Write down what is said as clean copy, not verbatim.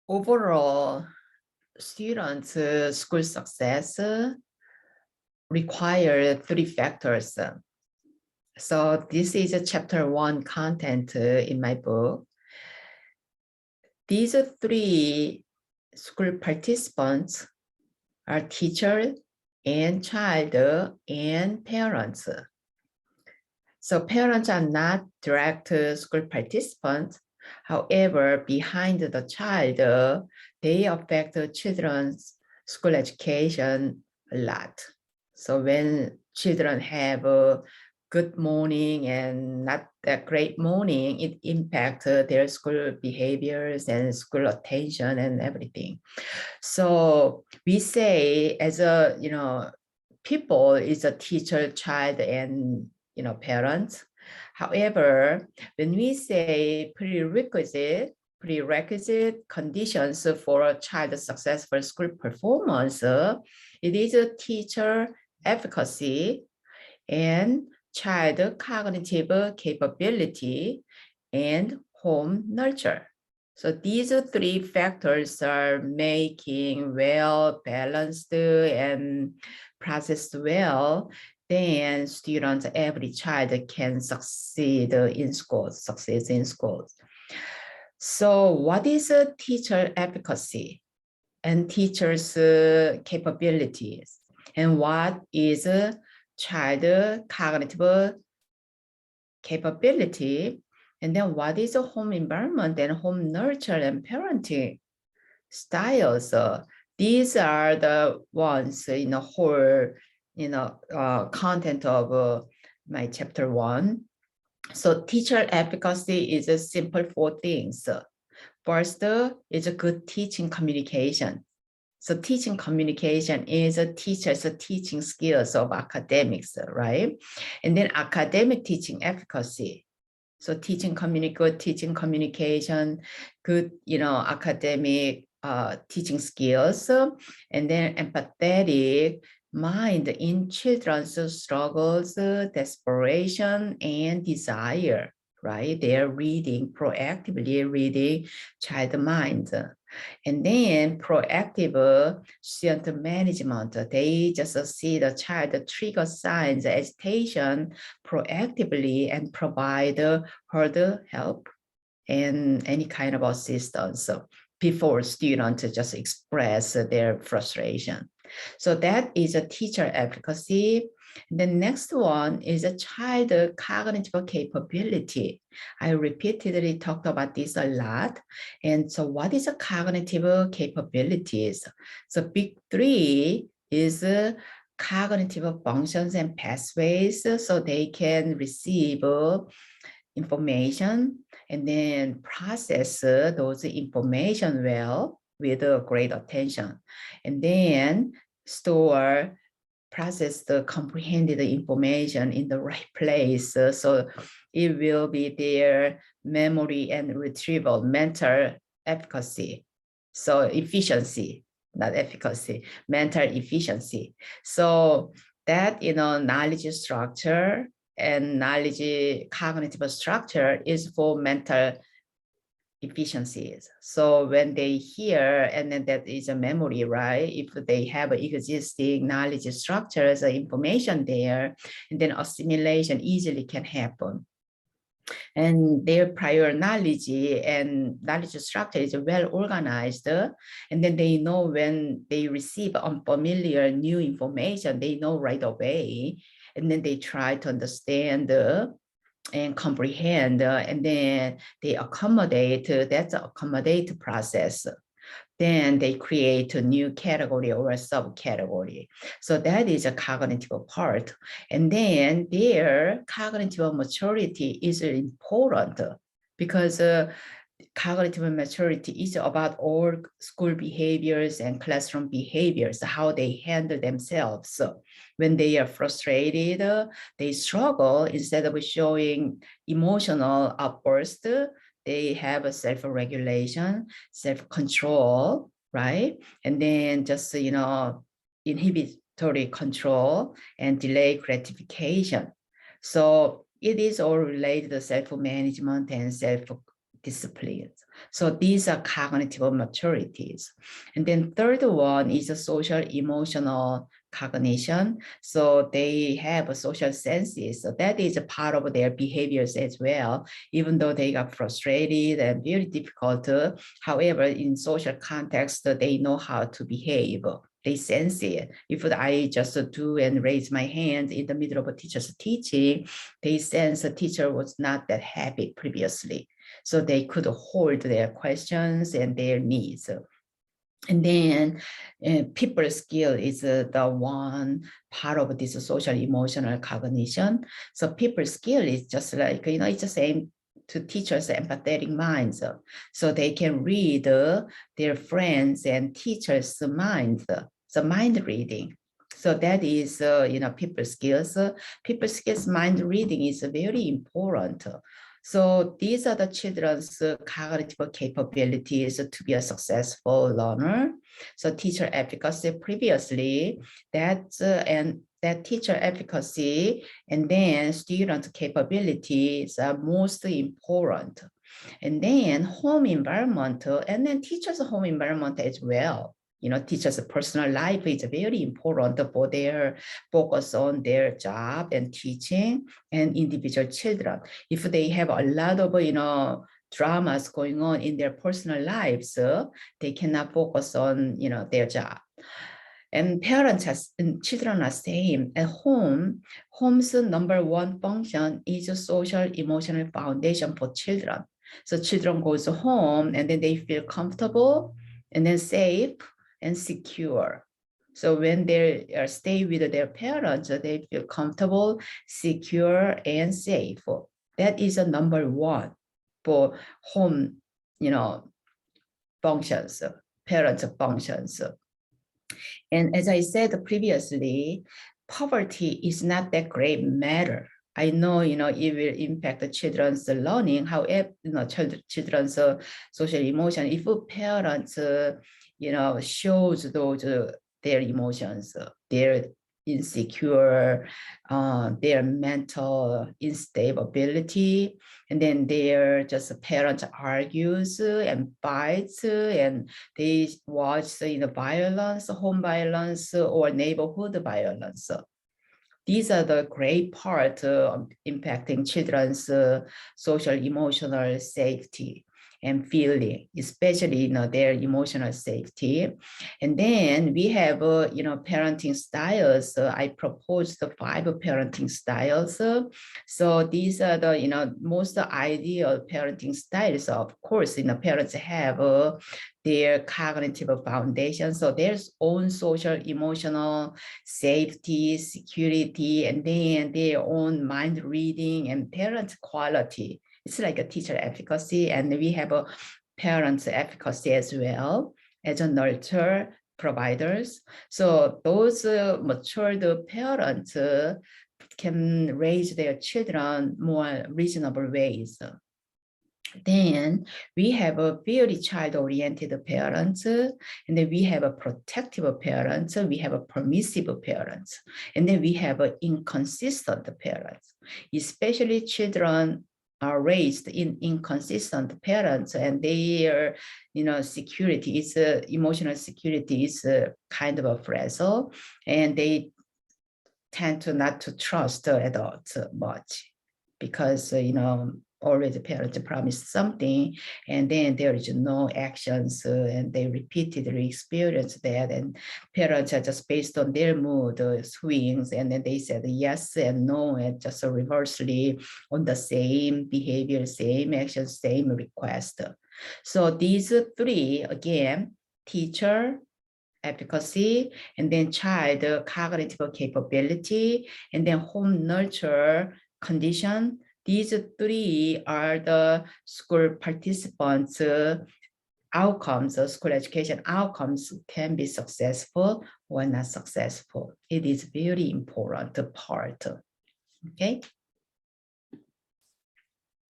Overall, students' school success require three factors. So this is a chapter 1 content in my book. These three school participants are teacher and child and parents. So parents are not direct school participants. However, behind the child, they affect the children's school education a lot. So when children have a good morning and not that great morning, it impacts their school behaviors and school attention and everything. So we say as a, people is a teacher, child, and parents. However, when we say prerequisite conditions for a child's successful school performance, it is a teacher efficacy and child cognitive capability and home nurture. So these three factors are making well balanced and processed well, then students, every child can succeed in schools, success in schools. So what is a teacher efficacy and teachers' capabilities? And what is a child cognitive capability? And then what is a home environment and home nurture and parenting styles? These are the ones in the whole, content of my chapter 1. So teacher efficacy is a simple 4 things. First is a good teaching communication. So teaching communication is a teacher's teaching skills of academics, right? And then academic teaching efficacy. So good teaching communication, good, academic teaching skills, and then empathetic mind in children's struggles, desperation, and desire, right? They're proactively reading child minds. And then proactive student management, they just see the child trigger signs, agitation proactively and provide further help and any kind of assistance before students just express their frustration. So that is a teacher efficacy. The next one is a child cognitive capability. I repeatedly talked about this a lot. And so what is a cognitive capabilities? So big 3 is cognitive functions and pathways, so they can receive information and then process those information well with great attention, and then process the comprehended information in the right place. So it will be their memory and retrieval, mental efficacy. So efficiency, not efficacy, mental efficiency. So that, knowledge structure and knowledge cognitive structure is for mental efficiencies. So when they hear, and then that is a memory, right? If they have existing knowledge structures, information there, and then assimilation easily can happen. And their prior knowledge and knowledge structure is well organized. And then they know when they receive unfamiliar new information, they know right away. And then they try to understand and comprehend, and then they accommodate, that's the accommodate process. Then they create a new category or a subcategory. So that is a cognitive part. And then their cognitive maturity is important because cognitive maturity is about all school behaviors and classroom behaviors, how they handle themselves. So when they are frustrated, they struggle, instead of showing emotional outburst, they have a self-regulation, self-control, right? And then just, inhibitory control and delay gratification. So it is all related to self-management and disciplines. So these are cognitive maturities. And then third one is a social emotional cognition. So they have a social senses. So that is a part of their behaviors as well, even though they got frustrated and very difficult. However, in social context, they know how to behave. They sense it. If I just do and raise my hand in the middle of a teacher's teaching, they sense the teacher was not that happy previously. So they could hold their questions and their needs. And then people skill is the one part of this social emotional cognition. So people skill is just like, it's the same to teachers' empathetic minds. So they can read their friends and teachers' minds, so mind reading. So that is, people skills. People skills mind reading is very important. So these are the children's cognitive capabilities to be a successful learner. So teacher efficacy previously, that teacher efficacy and then student capabilities are most important. And then home environment and then teachers' home environment as well. Teachers' personal life is very important for their focus on their job and teaching and individual children. If they have a lot of, dramas going on in their personal lives, they cannot focus on, their job. And parents and children are same. At home, home's number one function is a social emotional foundation for children. So children goes home and then they feel comfortable and then safe and secure. So when they stay with their parents, they feel comfortable, secure, and safe. That is a number one for home, functions, parents' functions. And as I said previously, poverty is not that great matter. I know, it will impact the children's learning. However, children's social emotion. If parents, shows those their emotions, their insecure, their mental instability, and then their just parents argues and fights, and they watch violence, home violence, or neighborhood violence. These are the great part impacting children's social emotional safety and feeling, especially their emotional safety. And then we have parenting styles. I proposed the 5 parenting styles. So these are the most ideal parenting styles. Of course, parents have their cognitive foundation. So there's own social emotional safety, security, and then their own mind reading and parent quality. It's like a teacher efficacy, and we have a parent efficacy as well as a nurture providers. So those matured parents can raise their children more reasonable ways. Then we have a very child-oriented parents, and then we have a protective parents, we have a permissive parents, and then we have an inconsistent parents. Especially children are raised in inconsistent parents, and their security is emotional security is kind of a fragile, and they tend to not to trust adults much because always the parents promised something and then there is no actions, and they repeatedly experience that, and parents are just based on their mood swings, and then they said yes and no, and just reversely on the same behavior, same action, same request. So these 3, again, teacher efficacy, and then child cognitive capability, and then home nurture condition. These 3 are the school participants' outcomes, school education outcomes can be successful or not successful. It is very important part. Okay.